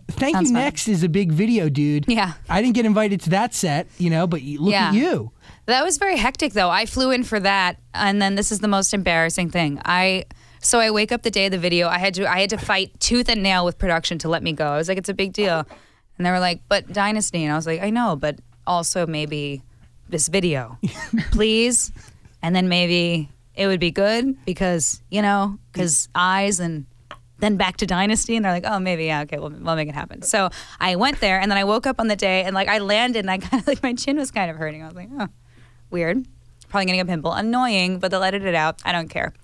Thank Sounds You fun. Next is a big video, dude. Yeah. I didn't get invited to that set, but look at you. That was very hectic, though. I flew in for that, and then this is the most embarrassing thing. So I wake up the day of the video. I had to fight tooth and nail with production to let me go. I was like, it's a big deal. And they were like, but Dynasty. And I was like, I know, but also maybe this video, please. And then maybe it would be good because eyes, and then back to Dynasty. And they're like, oh, maybe, yeah, okay, we'll make it happen. So I went there, and then I woke up on the day, and like I landed, and I kind of like my chin was kind of hurting. I was like, oh, weird. Probably getting a pimple. Annoying, but they'll edit it out. I don't care.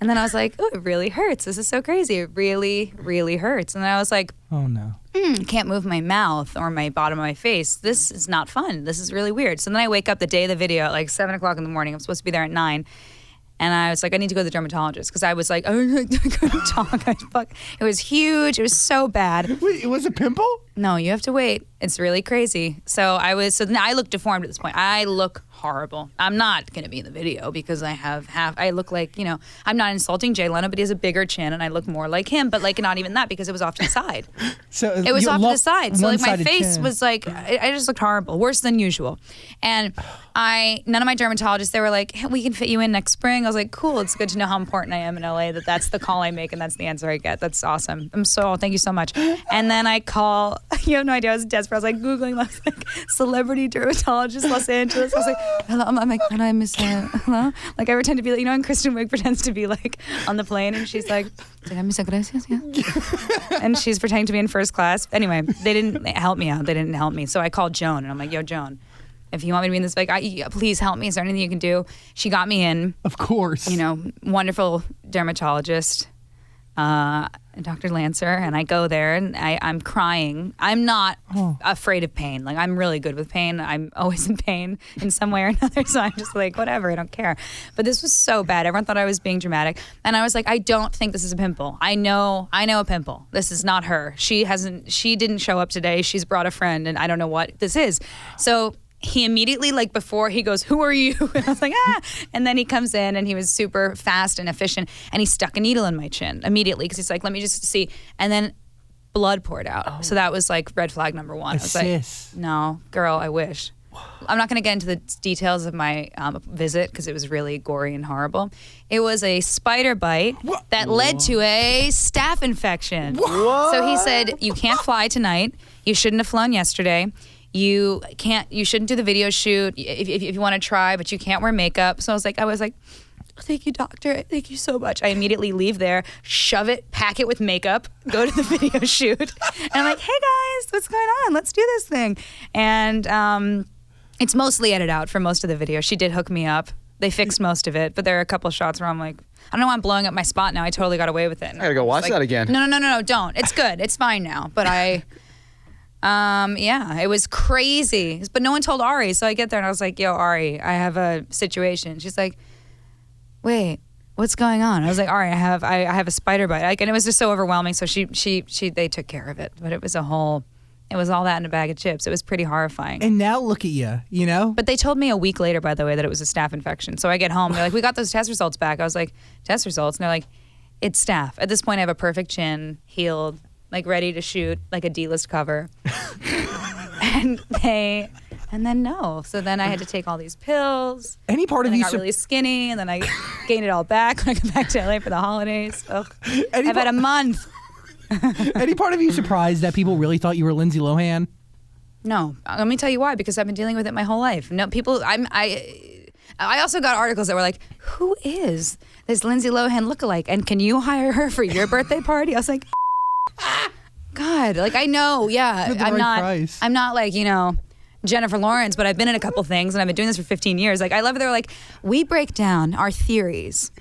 And then I was like, oh, it really hurts. This is so crazy. It really, really hurts. And then I was like, oh no. Can't move my mouth or my bottom of my face. This is not fun. This is really weird. So then I wake up the day of the video at like 7 o'clock in the morning. I'm supposed to be there at 9. And I was like, I need to go to the dermatologist because I was like, I couldn't talk. It was huge. It was so bad. Wait, it was a pimple? No, you have to wait. It's really crazy. So now I look deformed at this point. I look horrible. I'm not going to be in the video because I look like, I'm not insulting Jay Leno, but he has a bigger chin and I look more like him, but like not even that because it was off to the side. So it was off to the side. So like my one-sided face chin. was like, I just looked horrible, worse than usual. And none of my dermatologists, they were like, hey, we can fit you in next spring. I was like, cool. It's good to know how important I am in LA, that's the call I make and that's the answer I get. That's awesome. Thank you so much. And then I call, you have no idea, I was desperate. I was like Googling celebrity dermatologist Los Angeles. I was like, hello, I'm like, can I miss hello? Like I pretend to be like, and Kristen Wiig pretends to be like on the plane and she's like, did I miss a gracias? Yeah. And she's pretending to be in first class. Anyway, they didn't help me out. They didn't help me. So I called Joan and I'm like, yo, Joan, if you want me to be in this, please help me. Is there anything you can do? She got me in. Of course. Wonderful dermatologist, Dr. Lancer, and I go there and I'm crying. I'm not afraid of pain. Like I'm really good with pain. I'm always in pain in some way or another. So I'm just like, whatever, I don't care. But this was so bad. Everyone thought I was being dramatic. And I was like, I don't think this is a pimple. I know a pimple. This is not her. She didn't show up today. She's brought a friend and I don't know what this is. So he immediately, like before, he goes, who are you? And I was like, ah. And then he comes in and he was super fast and efficient and he stuck a needle in my chin immediately because he's like, let me just see. And then blood poured out. Oh. So that was like red flag number one. I was like, no, girl, I wish. I'm not going to get into the details of my visit because it was really gory and horrible. It was a spider bite that led to a staph infection. What? So he said, you can't fly tonight. You shouldn't have flown yesterday. You shouldn't do the video shoot if you want to try, but you can't wear makeup. So I was like, thank you, doctor. Thank you so much. I immediately leave there, shove it, pack it with makeup, go to the video shoot. And I'm like, hey guys, what's going on? Let's do this thing. And it's mostly edited out for most of the video. She did hook me up. They fixed most of it, but there are a couple shots where I'm like, I don't know why I'm blowing up my spot now. I totally got away with it. I gotta go watch that again. No, don't. It's good. It's fine now. But yeah, it was crazy. But no one told Ari, so I get there and I was like, yo, Ari, I have a situation. She's like, wait, what's going on? I was like, Ari, I have a spider bite. And it was just so overwhelming, so they took care of it. But it was all that in a bag of chips. It was pretty horrifying. And now look at you, But they told me a week later, by the way, that it was a staph infection. So I get home, they're like, we got those test results back. I was like, test results? And they're like, it's staph. At this point, I have a perfect chin, healed, like ready to shoot like a D-list cover. and then no. So then I had to take all these pills. Any part of you got really skinny, and then I gained it all back when I got back to LA for the holidays. Ugh. I've had a month. Any part of you surprised that people really thought you were Lindsay Lohan? No. Let me tell you why, because I've been dealing with it my whole life. No, I also got articles that were like, who is this Lindsay Lohan lookalike? And can you hire her for your birthday party? I was like, God, like I know, yeah. I'm not like, Jennifer Lawrence, but I've been in a couple things and I've been doing this for 15 years. Like I love it. They're like, we break down our theories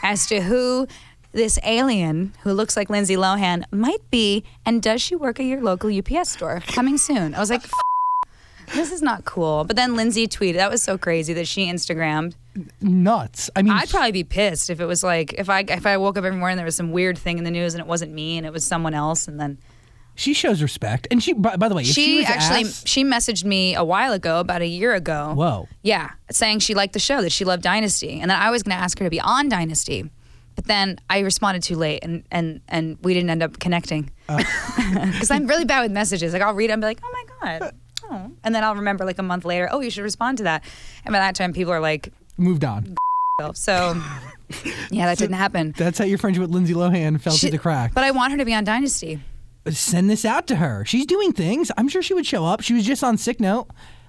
as to who this alien who looks like Lindsay Lohan might be, and does she work at your local UPS store? Coming soon. I was like, this is not cool. But then Lindsay tweeted, that was so crazy that she Instagrammed. Nuts. I mean, I'd probably be pissed if it was like, if I woke up every morning and there was some weird thing in the news and it wasn't me and it was someone else, and then. She shows respect. And she, by the way, if she messaged me a while ago, about a year ago. Whoa. Yeah, saying she liked the show, that she loved Dynasty. And then I was going to ask her to be on Dynasty. But then I responded too late, and we didn't end up connecting. Because I'm really bad with messages. Like I'll read it and be like, oh my God. Oh. And then I'll remember like a month later, oh, you should respond to that. And by that time, people are like, moved on. So yeah, that didn't happen. That's how your friendship with Lindsay Lohan fell through the crack. But I want her to be on Dynasty. Send this out to her. She's doing things. I'm sure she would show up. She was just on sick note.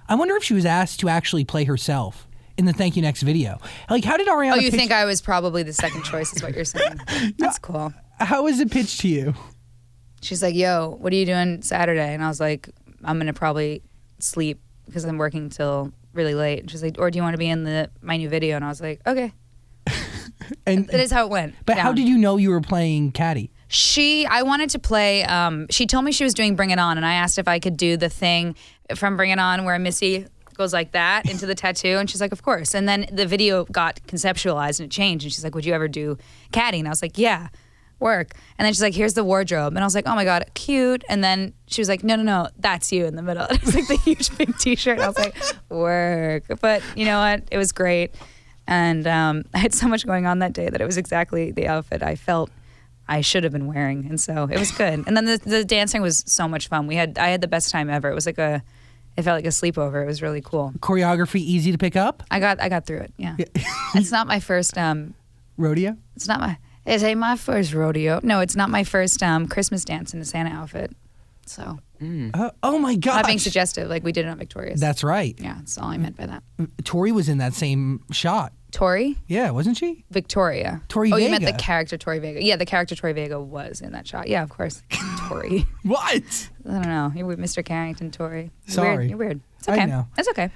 I wonder if she was asked to actually play herself in the Thank You Next video. Like, how did Ariana? Oh, you think I was probably the second choice? Is what you're saying? That's cool. How was it pitched to you? She's like, "Yo, what are you doing Saturday?" And I was like, "I'm gonna probably sleep because I'm working till really late." And she's like, "Or do you want to be in my new video?" And I was like, "Okay." And that is how it went. But how did you know you were playing Caddy? I wanted to play, she told me she was doing Bring It On, and I asked if I could do the thing from Bring It On where Missy goes like that into the tattoo, and she's like, of course. And then the video got conceptualized and it changed, and she's like, would you ever do Caddy? And I was like, yeah, work. And then she's like, here's the wardrobe. And I was like, oh my God, cute. And then she was like, no, that's you in the middle. And it was like the huge big t-shirt. And I was like, work. But you know what? It was great. And I had so much going on that day that it was exactly the outfit I felt I should have been wearing, and so it was good. And then the dancing was so much fun. I had the best time ever. It was like it felt like a sleepover. It was really cool. Choreography easy to pick up? I got through it. Yeah. It's not my first rodeo. It ain't my first rodeo. No, it's not my first Christmas dance in the Santa outfit. So. Oh my gosh. Not being suggestive, like we did it on Victoria's. That's right. Yeah, that's all I meant by that. Tori was in that same shot. Tori? Yeah, wasn't she? Victoria. Tori Vega. You meant the character Tori Vega. Yeah, the character Tori Vega was in that shot. Yeah, of course. Tori. What? I don't know. You're with Mr. Carrington, Tori. Sorry. You're weird. It's okay. I know. It's okay.